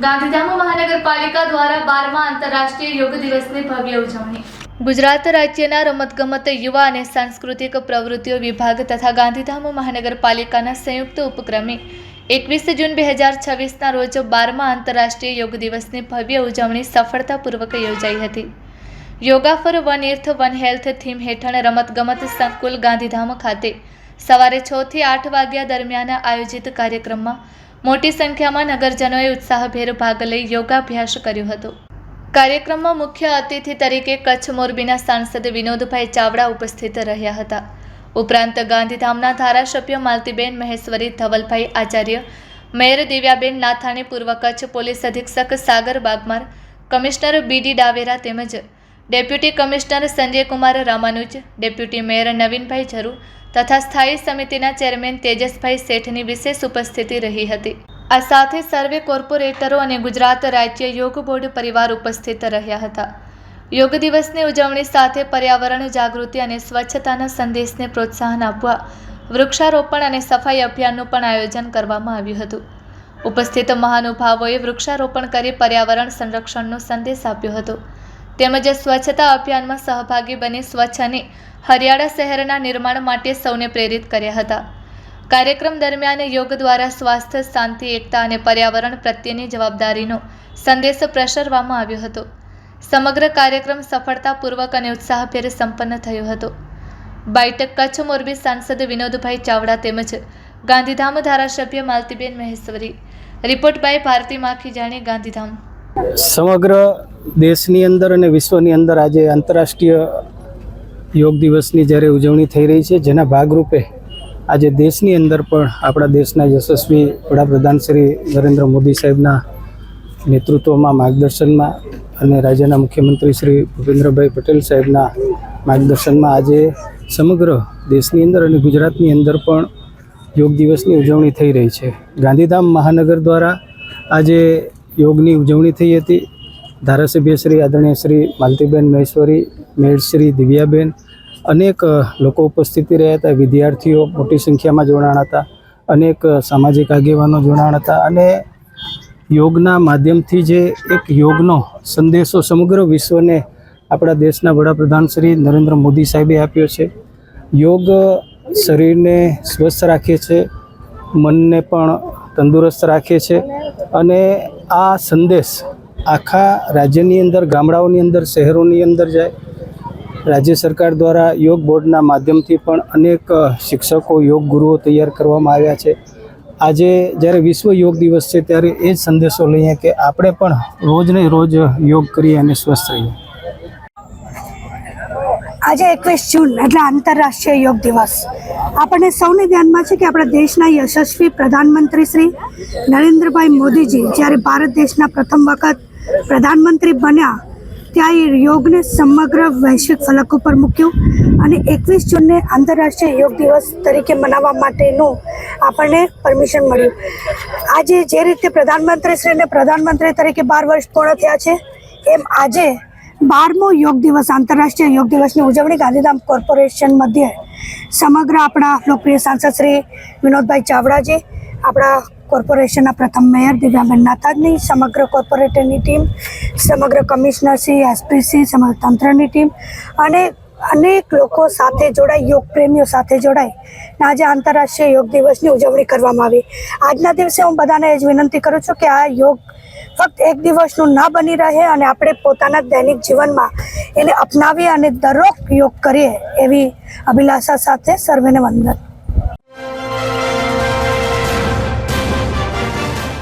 ગાંધીધામ મહાનગરપાલિકા દ્વારા 12મા આંતરરાષ્ટ્રીય યોગ દિવસની ભવ્ય ઉજવણી। ગુજરાત રાજ્યના રમતગમત યુવા અને સાંસ્કૃતિક પ્રવૃત્તિઓ વિભાગ તથા ગાંધીધામ મહાનગરપાલિકાના સંયુક્ત ઉપક્રમે 21 જૂન 2026ના રોજ 12મા આંતરરાષ્ટ્રીય યોગ દિવસની ભવ્ય ઉજવણી સફળતાપૂર્વક યોજાઈ હતી। Yoga for one earth one health theme હેઠળ રમતગમત સંકુલ ગાંધીધામ ખાતે સવારે 6 થી 8 વાગ્યા દરમિયાન આયોજિત કાર્યક્રમમાં મોટી સંખ્યામાં નગરજનોએ ઉત્સાહભેર ભાગ લઈ યોગાભ્યાસ કર્યો હતો। કાર્યક્રમમાં મુખ્ય અતિથિ તરીકે કચ્છ મોરબીના સાંસદ વિનોદભાઈ ચાવડા ઉપસ્થિત રહ્યા હતા। ઉપરાંત ગાંધીધામના ધારાસભ્ય માલતીબેન મહેશ્વરી, ધવલભાઈ આચાર્ય, મેયર દિવ્યાબેન નાથાણી, પૂર્વ કચ્છ પોલીસ અધિક્ષક સાગર બાગમાર, કમિશનર બીડી ડાવેરા તેમજ deputy commissioner Sanjaykumar Ramanuj, deputy mayor Navinbhai Zaru તથા સ્થાયી સમિતિના ચેરમેન તેજસભાઈ શેઠની વિશેષ ઉપસ્થિતિ રહી હતી। આ સાથે સર્વે કોર્પોરેટરો અને ગુજરાત રાજ્ય યોગ બોર્ડ પરિવાર ઉપસ્થિત રહ્યા હતા। યોગ દિવસની ઉજવણી સાથે પર્યાવરણ જાગૃતિ અને સ્વચ્છતાના સંદેશને પ્રોત્સાહન આપવા વૃક્ષારોપણ અને સફાઈ અભિયાનનું પણ આયોજન કરવામાં આવ્યું હતું। ઉપસ્થિત મહાનુભાવોએ વૃક્ષારોપણ કરી પર્યાવરણ સંરક્ષણનો સંદેશ આપ્યો હતો તેમજ સ્વચ્છતા અભિયાનમાં સહભાગી બની સ્વચ્છ અને હરિયાળા શહેરના નિર્માણ માટે સૌને પ્રેરિત કર્યા હતા। કાર્યક્રમ દરમિયાન યોગ દ્વારા સ્વાસ્થ્ય, શાંતિ, એકતા અને પર્યાવરણ પ્રત્યેની જવાબદારીનો સંદેશ પ્રસરવામાં આવ્યો હતો। સમગ્ર કાર્યક્રમ સફળતાપૂર્વક અને ઉત્સાહભેર સંપન્ન થયો હતો। બાઇટ કચ્છ મોરબી સાંસદ વિનોદભાઈ ચાવડા તેમજ ગાંધીધામ ધારાસભ્ય માલતીબેન મહેશ્વરી। Report by Bharti Makhijani, Gandhidham. સમગ્ર દેશની અંદર અને વિશ્વની અંદર આજે આંતરરાષ્ટ્રીય યોગ દિવસની જ્યારે ઉજવણી થઈ રહી છે, જેના ભાગરૂપે આજે દેશની અંદર પણ આપણા દેશના યશસ્વી વડાપ્રધાન શ્રી નરેન્દ્ર મોદી સાહેબના નેતૃત્વમાં, માર્ગદર્શનમાં અને રાજ્યના મુખ્યમંત્રી શ્રી ભૂપેન્દ્રભાઈ પટેલ સાહેબના માર્ગદર્શનમાં આજે સમગ્ર દેશની અંદર અને ગુજરાતની અંદર પણ યોગ દિવસની ઉજવણી થઈ રહી છે। ગાંધીધામ મહાનગર દ્વારા આજે યોગની ઉજવણી થઈ હતી। ધારાસભ્ય શ્રી આદરણીય શ્રી માલતીબેન મહેશ્વરી, મેયર શ્રી દિવ્યાબેન, અનેક લોકો ઉપસ્થિત રહ્યા હતા। વિદ્યાર્થીઓ મોટી સંખ્યામાં જોડાણ હતા, અનેક સામાજિક આગેવાનો જોડાણ હતા અને યોગના માધ્યમથી જે એક યોગનો સંદેશો સમગ્ર વિશ્વને આપણા દેશના વડાપ્રધાન શ્રી નરેન્દ્ર મોદી સાહેબે આપ્યો છે। યોગ શરીરને સ્વસ્થ રાખે છે, મનને પણ તંદુરસ્ત રાખે છે અને આ સંદેશ આખા રાજ્યની અંદર, ગામડાઓની અંદર, શહેરોની અંદર જાય। રાજ્ય સરકાર દ્વારા યોગ બોર્ડના માધ્યમથી પણ અનેક શિક્ષકો, યોગ ગુરુઓ તૈયાર કરવામાં આવ્યા છે। આજે જ્યારે વિશ્વ યોગ દિવસ છે ત્યારે એ જ સંદેશો લઈએ કે આપણે પણ રોજને રોજ યોગ કરીએ અને સ્વસ્થ રહીએ। આજે 21 જૂન એટલે આંતરરાષ્ટ્રીય યોગ દિવસ આપણને સૌને ધ્યાનમાં છે કે આપણા દેશના યશસ્વી પ્રધાનમંત્રી શ્રી નરેન્દ્રભાઈ મોદીજી જ્યારે ભારત દેશના પ્રથમ વખત પ્રધાનમંત્રી બન્યા ત્યાં યોગને સમગ્ર વૈશ્વિક ફલક ઉપર મૂક્યું અને 21 જૂનને આંતરરાષ્ટ્રીય યોગ દિવસ તરીકે મનાવવા માટેનું આપણને પરમિશન મળ્યું। આજે જે રીતે પ્રધાનમંત્રીશ્રીને પ્રધાનમંત્રી તરીકે 12 વર્ષ પૂર્ણ થયા છે, એમ આજે 12મો યોગ દિવસ, આંતરરાષ્ટ્રીય યોગ દિવસની ઉજવણી ગાંધીધામ કોર્પોરેશન મધ્યે સમગ્ર આપણા લોકપ્રિય સાંસદ શ્રી વિનોદભાઈ ચાવડાજી, આપણા કોર્પોરેશનના પ્રથમ મેયર દિવ્યાબેન નાથાણી, સમગ્ર કોર્પોરેટરની ટીમ, સમગ્ર કમિશનરશ્રી, એસપીસી, સમગ્ર તંત્રની ટીમ અને અનેક લોકો સાથે જોડાઈ, યોગ પ્રેમીઓ સાથે જોડાઈ આજે આંતરરાષ્ટ્રીય યોગ દિવસની ઉજવણી કરવામાં આવી। આજના દિવસે હું બધાને જ વિનંતી કરું છું કે આ યોગ ફક્ત એક દિવસનું ના બની રહે અને આપણે પોતાના દૈનિક જીવનમાં એને અપનાવીએ અને દરરોજ યોગ કરીએ એવી અભિલાષા સાથે સર્વેને વંદન।